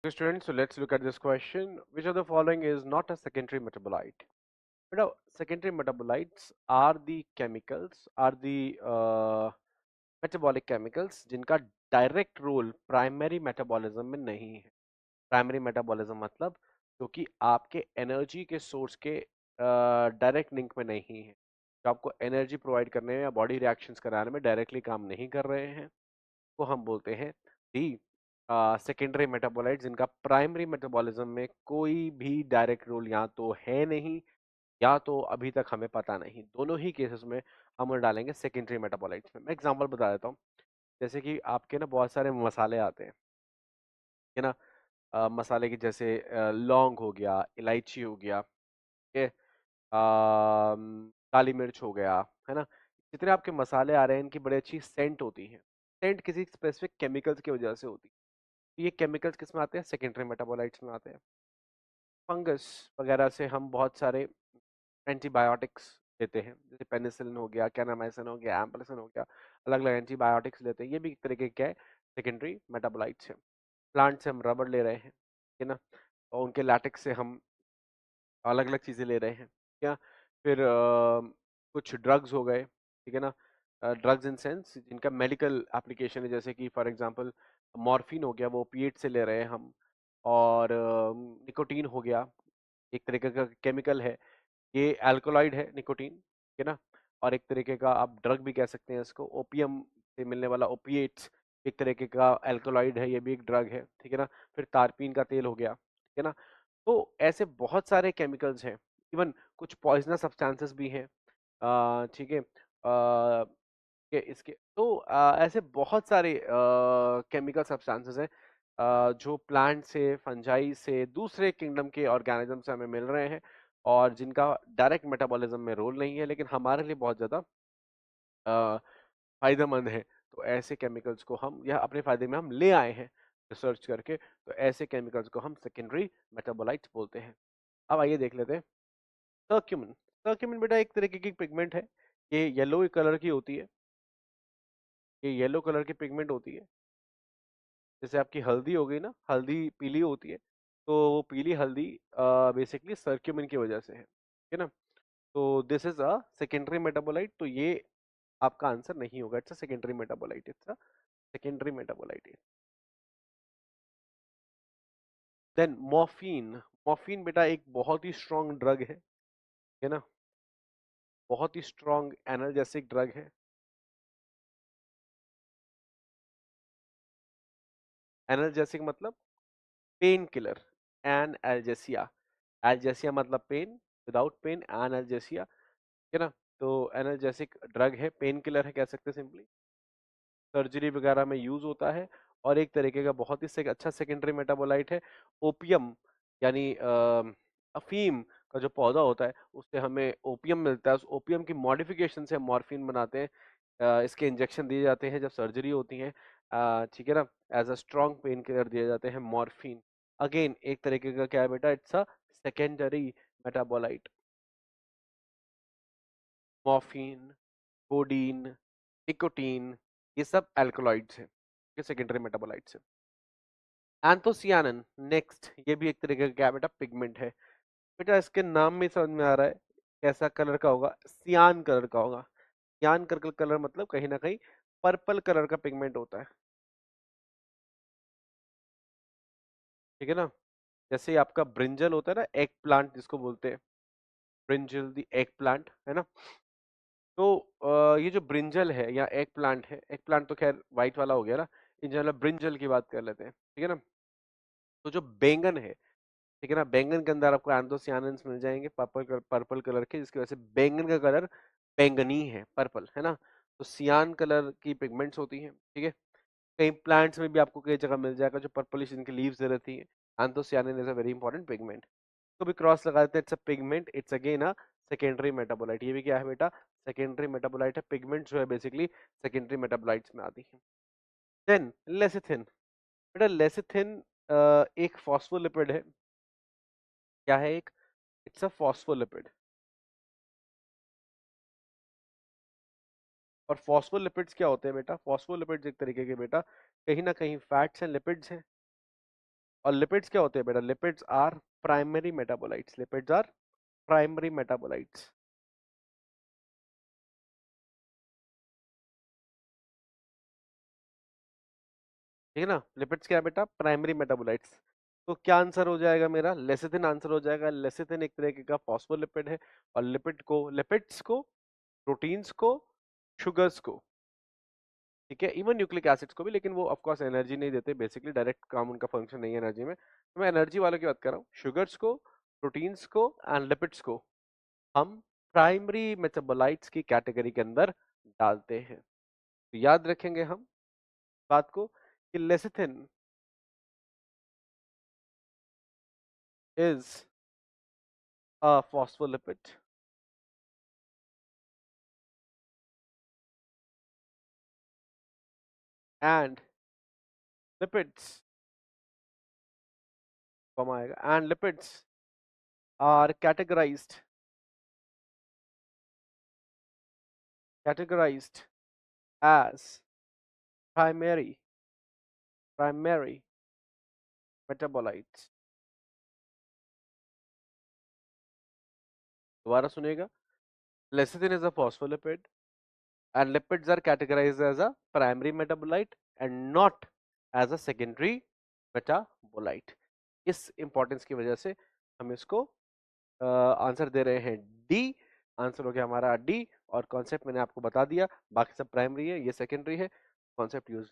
Okay, students, so let's look at this question. Which of the following is not a secondary metabolite? Now, secondary metabolites are the chemicals, are the metabolic chemicals जिनका direct role primary metabolism में नहीं है। Primary metabolism मतलब जो कि आपके energy के source के डायरेक्ट लिंक में नहीं है, जो आपको एनर्जी प्रोवाइड करने में या बॉडी रिएक्शंस कराने में डायरेक्टली काम नहीं कर रहे हैं, को हम बोलते हैं डी सेकेंडरी मेटाबोलाइट, जिनका प्राइमरी मेटाबॉलिज्म में कोई भी डायरेक्ट रोल या तो है नहीं या तो अभी तक हमें पता नहीं। दोनों ही केसेस में हम उन्हें डालेंगे सेकेंडरी मेटाबोलाइट्स में। मैं एग्जांपल बता देता हूँ। जैसे कि आपके ना बहुत सारे मसाले आते हैं, है ना। मसाले की जैसे लौंग हो गया, इलायची हो गया, ठीक है, काली मिर्च हो गया, है ना। जितने आपके मसाले आ रहे हैं इनकी बड़ी अच्छी सेंट होती है। सेंट किसी स्पेसिफिक केमिकल्स की वजह से होती है। ये केमिकल्स किस में आते हैं? सेकेंडरी मेटाबोलाइट्स में आते हैं। फंगस वगैरह से हम बहुत सारे एंटीबायोटिक्स लेते हैं, जैसे पेनिसिलिन हो गया, कैनामाइसिन हो गया, एम्पलिसिन हो गया, अलग अलग एंटीबायोटिक्स लेते हैं। ये भी एक तरीके के क्या है? सेकेंडरी मेटाबोलाइट्स हैं। प्लांट से हम रबर ले रहे हैं, ठीक है ना, और उनके लैटेक्स से हम अलग अलग चीजें ले रहे हैं, क्या। फिर कुछ ड्रग्स हो गए, ठीक है ना। ड्रग्स इन सेंस जिनका मेडिकल एप्लीकेशन है, जैसे कि फॉर एग्जांपल मॉर्फिन हो गया, वो ओपिएट से ले रहे हैं हम। और निकोटीन हो गया, एक तरीके का केमिकल है, ये अल्कोलॉइड है निकोटीन, ठीक है ना। और एक तरीके का आप ड्रग भी कह सकते हैं इसको। ओपियम से मिलने वाला ओपिएट्स एक तरीके का अल्कोलॉइड है, ये भी एक ड्रग है, ठीक है ना। फिर तारपीन का तेल हो गया, ठीक है ना। तो ऐसे बहुत सारे केमिकल्स हैं। इवन कुछ पॉइजनस सब्सटेंसेस भी हैं, ठीक है। इसके तो ऐसे बहुत सारे केमिकल सब्सटेंसेस हैं जो प्लांट से, फंजाई से, दूसरे किंगडम के ऑर्गेनिज्म से हमें मिल रहे हैं, और जिनका डायरेक्ट मेटाबॉलिज्म में रोल नहीं है, लेकिन हमारे लिए बहुत ज़्यादा फायदेमंद है। तो ऐसे केमिकल्स को हम, या अपने फायदे में हम ले आए हैं रिसर्च करके, तो ऐसे केमिकल्स को हम सेकेंडरी मेटाबोलाइट्स बोलते हैं। अब आइए देख लेते हैं सर्क्यूमिन। सर्क्यूमिन बेटा एक तरीके की पिगमेंट है, ये येलो कलर की होती है। ये येलो कलर की पिगमेंट होती है। जैसे आपकी हल्दी हो गई ना, हल्दी पीली होती है, तो वो पीली हल्दी बेसिकली सर्क्यूमिन की वजह से है, ठीक है ना। तो this is a secondary metabolite, तो ये आपका आंसर नहीं होगा। It's a secondary metabolite, it's a secondary metabolite. Then morphine. Morphine बेटा एक बहुत ही स्ट्रॉन्ग ड्रग है ना, बहुत ही स्ट्रॉन्ग एनाल्जेसिक ड्रग है। एनाल्जेसिक मतलब pain killer, analgesia. Algesia मतलब पेन, विदाउट पेन एनाल्जेसिया, है ना। तो एनाल्जेसिक ड्रग है, पेन किलर है कह सकते हैं सिंपली। सर्जरी वगैरह में यूज होता है, और एक तरीके का बहुत ही अच्छा सेकेंडरी मेटाबोलाइट है। ओपियम यानी अफीम का जो पौधा होता है, उससे हमें ओपियम मिलता है। उस ओपियम की मॉडिफिकेशन से हम मॉर्फिन बनाते हैं। इसके इंजेक्शन दिए जाते हैं जब सर्जरी होती है, ठीक है ना। As a strong pain killer दिए जाते हैं मॉर्फिन। अगेन एक तरीके का क्या है बेटा? It's a secondary metabolite. Morphine, codeine, nicotine, ये सब अल्कलॉइड्स हैं, ये सेकेंडरी मेटाबोलाइट्स हैं। एंथोसियानिन नेक्स्ट, ये भी एक तरीके का क्या बेटा? पिगमेंट है। बेटा इसके नाम में समझ में आ रहा है कैसा कलर का होगा? सियान कलर का होगा। सियान कलर कलर मतलब कहीं ना कहीं पर्पल कलर का पिगमेंट होता है, ठीक है ना। जैसे आपका ब्रिंजल होता है ना, एग प्लांट जिसको बोलते हैं, ब्रिंजल दी एग प्लांट, है ना। तो ये जो ब्रिंजल है या एग प्लांट है, एग प्लांट तो खैर व्हाइट वाला हो गया ना, इन जनरल ब्रिंजल की बात कर लेते हैं, ठीक है ना। तो जो बैंगन है, ठीक है ना, बैंगन के अंदर आपको एंथोसियानिन्स मिल जाएंगे पर्पल कलर के, जिसकी वजह से बैंगन का कलर बैंगनी है, पर्पल, है ना। तो सियान कलर की पिगमेंट्स होती हैं, ठीक है। कई प्लांट्स में भी आपको कई जगह मिल जाएगा जो पर्पलिश इनकी लीव्स रहती हैं। Anthocyanin is a very important pigment. तो भी क्रॉस लगा देते हैं, it's a pigment, it's again a secondary metabolite. ये भी क्या है बेटा? सेकेंडरी मेटाबोलाइट है। पिगमेंट जो है बेसिकली सेकेंडरी मेटाबोलाइट्स में आती है। Then lecithin. बेटा लेसिथिन एक फॉस्फोलिपिड है। क्या है? एक, इट्स अ फॉस्फोलिपिड। और फॉस्फोलिपिड्स क्या होते हैं बेटा? फॉस्फोलिपिड्स एक तरीके के बेटा कहीं ना कहीं फैट्स एंड लिपिड्स हैं, और लिपिड्स क्या होते हैं बेटा? Lipids are primary metabolites, lipids are primary metabolites. ठीक है ना? लिपिड्स क्या है बेटा? Primary metabolites. तो क्या आंसर हो जाएगा मेरा? लेसिथिन आंसर हो जाएगा। लेसिथिन एक तरीके का फॉस्फोलिपिड है, और लिपिड्स को, प्रोटीन्स को, शुगर्स को, ठीक है, इवन न्यूक्लिक एसिड्स को भी, लेकिन वो ऑफ कोर्स एनर्जी नहीं देते, बेसिकली डायरेक्ट काम उनका फंक्शन नहीं है एनर्जी में। तो मैं एनर्जी वालों की बात कर रहा हूँ। शुगर्स को, प्रोटीन्स को एंड लिपिड्स को हम प्राइमरी मेटाबोलाइट्स की कैटेगरी के अंदर डालते हैं। तो याद रखेंगे हम बात को कि lecithin is a phospholipid and lipids, comma आएगा, and lipids are categorized as primary metabolites. दोबारा सुनिएगा, lecithin is a phospholipid and lipids are categorized as a primary metabolite and not as a secondary metabolite. इस importance की वजह से हम इसको answer दे रहे हैं डी। आंसर हो गया हमारा डी, और कॉन्सेप्ट मैंने आपको बता दिया, बाकी सब प्राइमरी है, ये सेकेंडरी है। Concept use